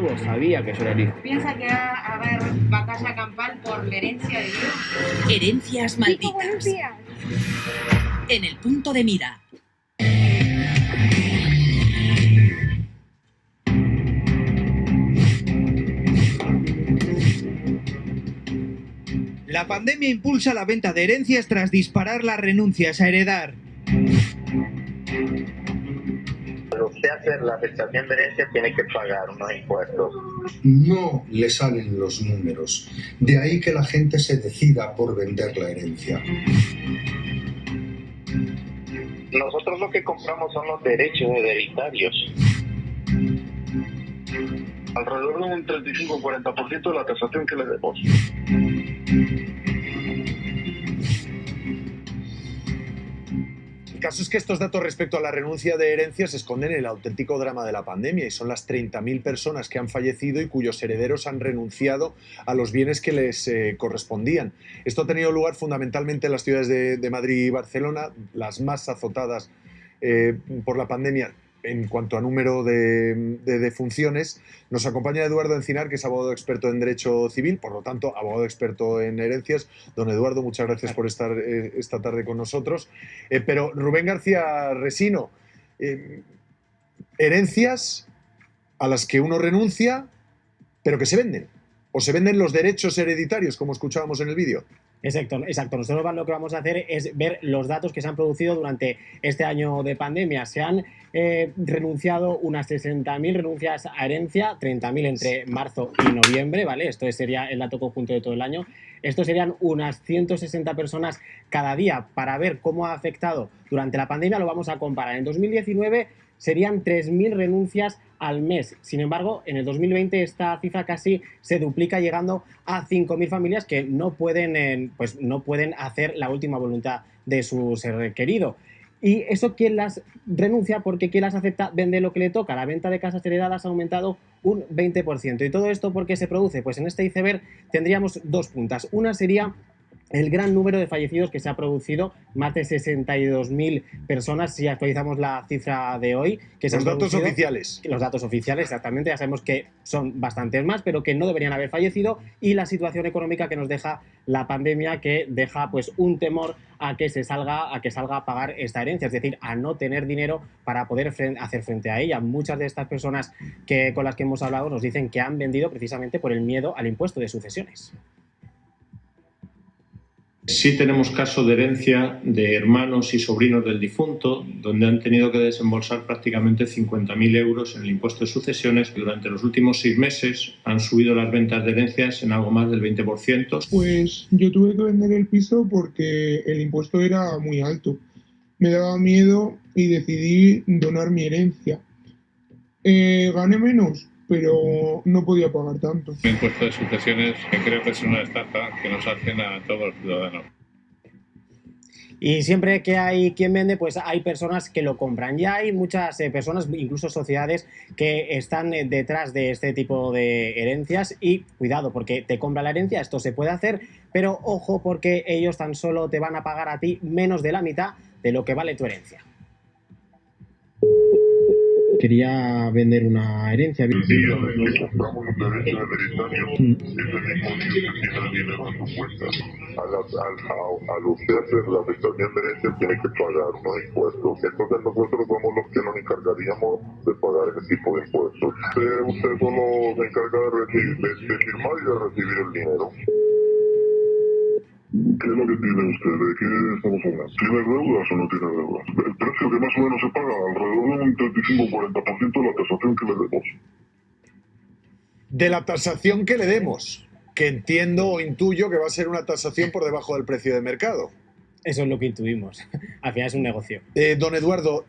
algo, sabía que eso era listo. Piensa que va a haber batalla campal por la herencia de Dios. Herencias malditas. Buenos días. En el punto de mira. La pandemia impulsa la venta de herencias tras disparar las renuncias a heredar. Cuando usted hace la prestación de herencia tiene que pagar unos impuestos. No le salen los números. De ahí que la gente se decida por vender la herencia. Nosotros lo que compramos son los derechos hereditarios. Alrededor de un 35-40% de la tasación que le demos. El caso es que estos datos respecto a la renuncia de herencias esconden el auténtico drama de la pandemia y son las 30.000 personas que han fallecido y cuyos herederos han renunciado a los bienes que les correspondían. Esto ha tenido lugar fundamentalmente en las ciudades de Madrid y Barcelona, las más azotadas por la pandemia en cuanto a número de defunciones. Nos acompaña Eduardo Encinar, que es abogado experto en Derecho Civil, por lo tanto, abogado experto en herencias. Don Eduardo, muchas gracias por estar esta tarde con nosotros. Pero Rubén García Resino, herencias a las que uno renuncia, pero que se venden. O se venden los derechos hereditarios, como escuchábamos en el vídeo. Exacto. Nosotros lo que vamos a hacer es ver los datos que se han producido durante este año de pandemia. Se han renunciado unas 60.000 renuncias a herencia, 30.000 entre marzo y noviembre, ¿vale? Esto sería el dato conjunto de todo el año. Esto serían unas 160 personas cada día. Para ver cómo ha afectado durante la pandemia lo vamos a comparar. En 2019 serían 3.000 renuncias al mes. Sin embargo, en el 2020 esta cifra casi se duplica, llegando a 5.000 familias que no pueden hacer la última voluntad de su ser querido. Y eso, ¿quién las renuncia? Porque quien las acepta vende lo que le toca. La venta de casas heredadas ha aumentado un 20%. ¿Y todo esto por qué se produce? Pues en este iceberg tendríamos dos puntas. Una sería el gran número de fallecidos que se ha producido, más de 62.000 personas, si actualizamos la cifra de hoy. Que los datos oficiales. Los datos oficiales, exactamente, ya sabemos que son bastantes más, pero que no deberían haber fallecido, y la situación económica que nos deja la pandemia, que deja pues un temor a que salga a pagar esta herencia, es decir, a no tener dinero para poder hacer frente a ella. Muchas de estas personas con las que hemos hablado nos dicen que han vendido precisamente por el miedo al impuesto de sucesiones. Sí tenemos caso de herencia de hermanos y sobrinos del difunto, donde han tenido que desembolsar prácticamente 50.000 euros en el impuesto de sucesiones, que durante los últimos 6 meses han subido las ventas de herencias en algo más del 20%. Pues yo tuve que vender el piso porque el impuesto era muy alto. Me daba miedo y decidí donar mi herencia. Gané menos, pero no podía pagar tanto. El impuesto de sucesiones, que creo que es una estafa que nos hacen a todos los ciudadanos. Y siempre que hay quien vende, pues hay personas que lo compran. Ya hay muchas personas, incluso sociedades, que están detrás de este tipo de herencias. Y cuidado, porque te compra la herencia, esto se puede hacer, pero ojo, porque ellos tan solo te van a pagar a ti menos de la mitad de lo que vale tu herencia. Quería vender una herencia. Sí, compramos un derecho hereditario. Ese mismo día usted tiene el dinero en su cuenta. Al usted hacer la prestación de herencia tiene que pagar unos impuestos. Entonces nosotros somos los que nos encargaríamos de pagar ese tipo de impuestos. Usted solo se encarga de firmar y de recibir el dinero. ¿Qué es lo que tiene usted? ¿De qué estamos hablando? ¿Tiene deudas o no tiene deudas? El precio que más o menos se paga, alrededor de un 35-40% de la tasación que le demos. De la tasación que le demos, que entiendo o intuyo que va a ser una tasación por debajo del precio de mercado. Eso es lo que intuimos. Al final es un negocio. Don Eduardo,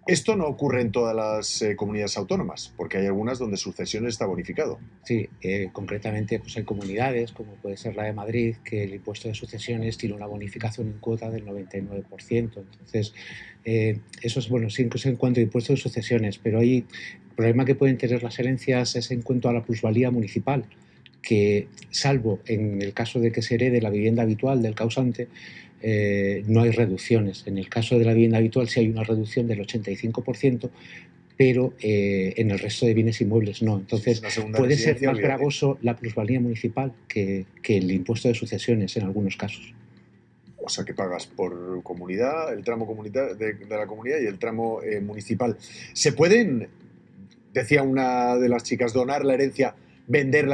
esto no ocurre en todas las comunidades autónomas, porque hay algunas donde sucesión está bonificado. Sí, concretamente pues hay comunidades, como puede ser la de Madrid, que el impuesto de sucesiones tiene una bonificación en cuota del 99%. Entonces, eso es bueno, sí, incluso en cuanto a impuesto de sucesiones, pero hay el problema que pueden tener las herencias es en cuanto a la plusvalía municipal, que salvo en el caso de que se herede la vivienda habitual del causante, no hay reducciones. En el caso de la vivienda habitual sí hay una reducción del 85%, pero en el resto de bienes inmuebles no. Entonces puede ser más olvídate. gravoso la plusvalía municipal que el impuesto de sucesiones en algunos casos. O sea, que pagas por comunidad, el tramo comunitario de la comunidad y el tramo municipal. ¿Se pueden, decía una de las chicas, donar la herencia, vender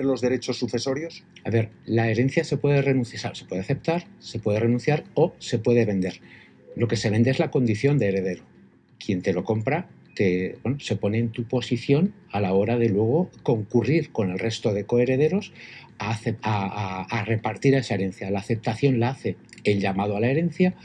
los derechos sucesorios? A ver, la herencia se puede renunciar, se puede aceptar, se puede renunciar o se puede vender. Lo que se vende es la condición de heredero. Quien te lo compra se pone en tu posición a la hora de luego concurrir con el resto de coherederos a repartir esa herencia. La aceptación la hace el llamado a la herencia.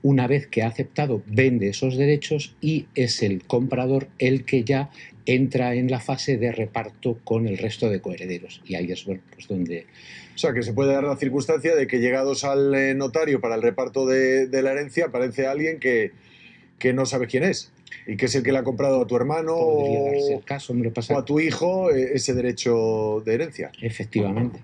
Una vez que ha aceptado, vende esos derechos y es el comprador el que ya entra en la fase de reparto con el resto de coherederos. Y ahí es pues donde... O sea, que se puede dar la circunstancia de que llegados al notario para el reparto de la herencia aparece alguien que no sabe quién es y que es el que le ha comprado a tu hermano o a tu hijo ese derecho de herencia. Efectivamente.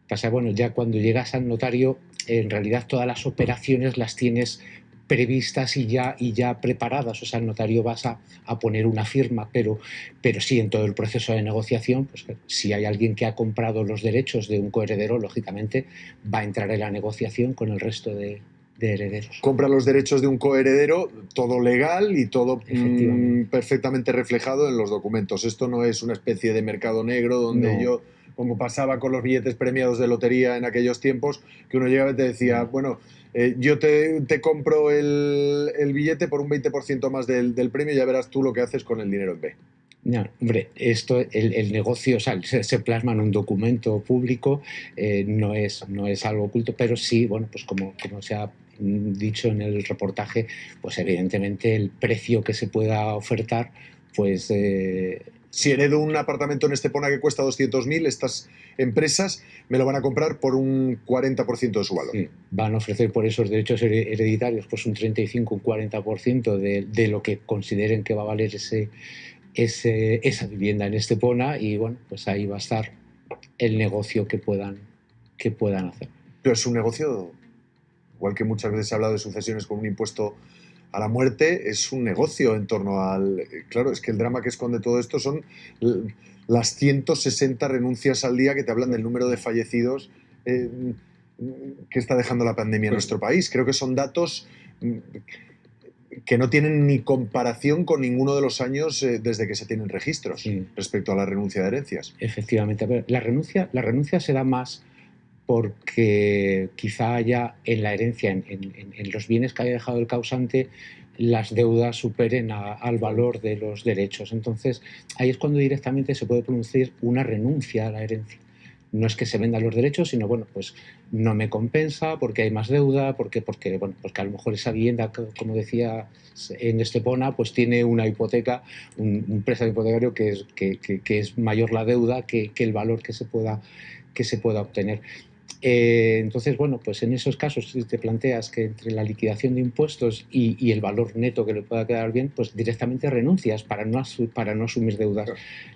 Pasa, bueno, ya cuando llegas al notario, en realidad todas las operaciones las tienes previstas y ya preparadas. O sea, el notario vas a poner una firma, pero sí, en todo el proceso de negociación, pues si hay alguien que ha comprado los derechos de un coheredero, lógicamente va a entrar en la negociación con el resto de herederos. Compra los derechos de un coheredero, todo legal y todo perfectamente reflejado en los documentos. Esto no es una especie de mercado negro donde yo, como pasaba con los billetes premiados de lotería en aquellos tiempos, que uno llegaba y te decía, bueno, yo te compro el billete por un 20% más del premio y ya verás tú lo que haces con el dinero en B. No, hombre, esto, el negocio, o sea, se plasma en un documento público, no es algo oculto, pero sí, bueno, pues como se ha dicho en el reportaje, pues evidentemente el precio que se pueda ofertar, pues... Si heredo un apartamento en Estepona que cuesta 200.000, estas empresas me lo van a comprar por un 40% de su valor. Sí, van a ofrecer por esos derechos hereditarios pues un 35, un 40% de lo que consideren que va a valer esa vivienda en Estepona, y bueno, pues ahí va a estar el negocio que puedan hacer. Pero es un negocio, igual que muchas veces se ha hablado de sucesiones con un impuesto a la muerte, es un negocio en torno al... Claro, es que el drama que esconde todo esto son las 160 renuncias al día que te hablan del número de fallecidos que está dejando la pandemia en nuestro país. Creo que son datos que no tienen ni comparación con ninguno de los años desde que se tienen registros respecto a la renuncia de herencias. Efectivamente. A ver, la renuncia se da más porque quizá haya en la herencia, en los bienes que haya dejado el causante, las deudas superen al valor de los derechos. Entonces, ahí es cuando directamente se puede producir una renuncia a la herencia. No es que se vendan los derechos, sino, bueno, pues no me compensa porque hay más deuda, porque a lo mejor esa vivienda, como decía en Estepona, pues tiene una hipoteca, un préstamo hipotecario que es mayor la deuda que el valor que se pueda obtener. Entonces, bueno, pues en esos casos, si te planteas que entre la liquidación de impuestos y el valor neto que le pueda quedar bien, pues directamente renuncias para no asumir deudas.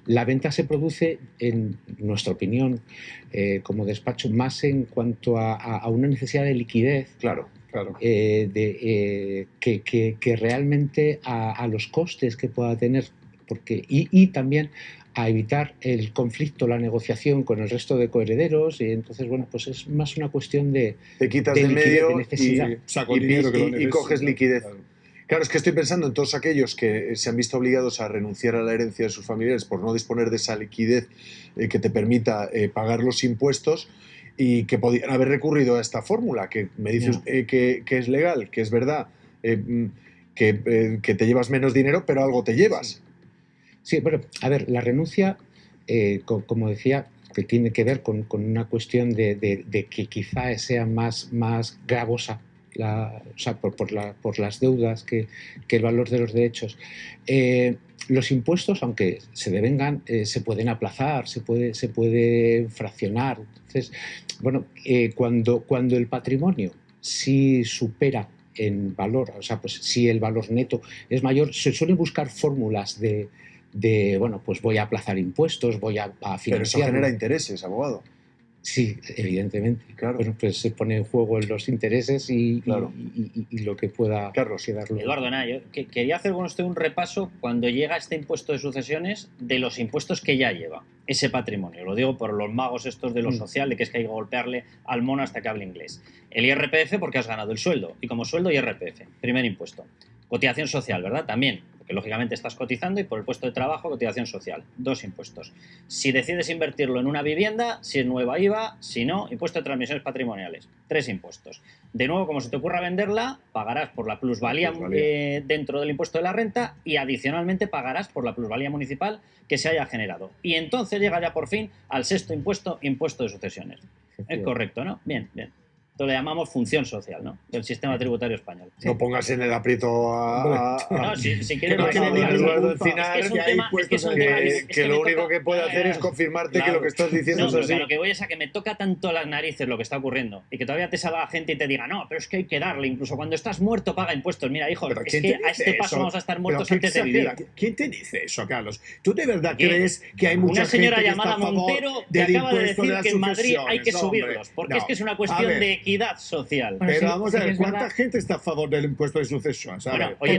La venta se produce, en nuestra opinión, como despacho, más en cuanto a una necesidad de liquidez. Claro. Que realmente a los costes que pueda tener, y también a evitar el conflicto, la negociación con el resto de coherederos, y entonces, bueno, pues es más una cuestión de te quitas de liquidez, medio de necesidad. y coges liquidez. Claro, es que estoy pensando en todos aquellos que se han visto obligados a renunciar a la herencia de sus familiares por no disponer de esa liquidez que te permita pagar los impuestos, y que podían haber recurrido a esta fórmula, que me dices que es legal, que es verdad, que te llevas menos dinero, pero algo te llevas. Sí, pero a ver, la renuncia, como decía, que tiene que ver con una cuestión de que quizá sea más gravosa, o sea, por las deudas que el valor de los derechos. Los impuestos, aunque se devengan, se pueden aplazar, se puede fraccionar. Entonces, bueno, cuando el patrimonio sí supera en valor, o sea, pues si el valor neto es mayor, se suelen buscar fórmulas de bueno, pues voy a aplazar impuestos, voy a financiar. Pero eso genera intereses, abogado. Sí, evidentemente. Claro. Bueno, pues se pone en juego los intereses y lo que pueda Carlos. quedar luego. Eduardo, nada, yo quería hacer con usted un repaso cuando llega este impuesto de sucesiones de los impuestos que ya lleva ese patrimonio. Lo digo por los magos estos de lo social, de que es que hay que golpearle al mono hasta que hable inglés. El IRPF porque has ganado el sueldo, y como sueldo IRPF, primer impuesto. Cotización social, ¿verdad? También, porque lógicamente estás cotizando y por el puesto de trabajo, cotización social. 2 impuestos. Si decides invertirlo en una vivienda, si es nueva IVA, si no, impuesto de transmisiones patrimoniales. 3 impuestos. De nuevo, como se te ocurra venderla, pagarás por la plusvalía dentro del impuesto de la renta y adicionalmente pagarás por la plusvalía municipal que se haya generado. Y entonces llega ya por fin al 6º impuesto, impuesto de sucesiones. Es correcto, ¿no? Bien, bien. Esto le llamamos función social, ¿no? Del sistema tributario español. No pongas en el aprieto No, si quieres... Eduardo Encinar, que lo único que puede hacer es confirmarte que lo que estás diciendo es así. Lo que voy es a que me toca tanto las narices lo que está ocurriendo y que todavía te salga gente y te diga, no, pero es que hay que darle, incluso cuando estás muerto paga impuestos. Mira, hijo, es que a este paso vamos a estar muertos antes de vivir. ¿Quién te dice eso, Carlos? ¿Tú de verdad crees que hay mucha gente una señora llamada Montero que acaba de decir que en Madrid hay que subirlos? Porque es que es una cuestión de equidad social. Pero vamos a ver, ¿cuánta gente está a favor del impuesto de sucesión? Bueno, oye,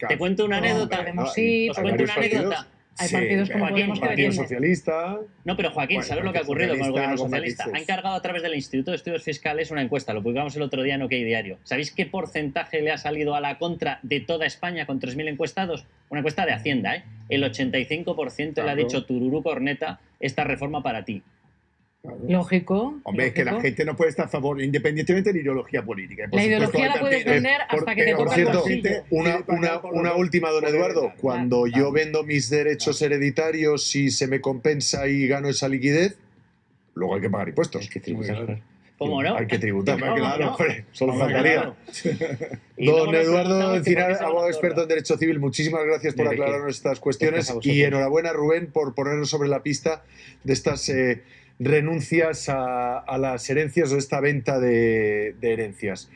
te cuento una anécdota. Os cuento una anécdota. Hay partidos como Podemos que Partido Socialista. No, pero Joaquín, ¿sabes lo que ha ocurrido con el gobierno socialista? Ha encargado a través del Instituto de Estudios Fiscales una encuesta, lo publicamos el otro día en OK Diario. ¿Sabéis qué porcentaje le ha salido a la contra de toda España con 3.000 encuestados? Una encuesta de Hacienda, ¿eh? El 85% le ha dicho Tururú Corneta, esta reforma para ti. Lógico. Hombre, es que la gente no puede estar a favor, independientemente de la ideología política. La ideología la puedes vender hasta que te toca el bolsillo. Una última, don Eduardo. Cuando yo vendo mis derechos hereditarios y se me compensa y gano esa liquidez, luego hay que pagar impuestos. ¿Cómo no? Hay que tributar. Claro, solo faltaría. Don Eduardo Encinar, abogado experto en Derecho Civil, muchísimas gracias por aclararnos estas cuestiones y enhorabuena, Rubén, por ponernos sobre la pista de estas renuncias a las herencias o esta venta de herencias.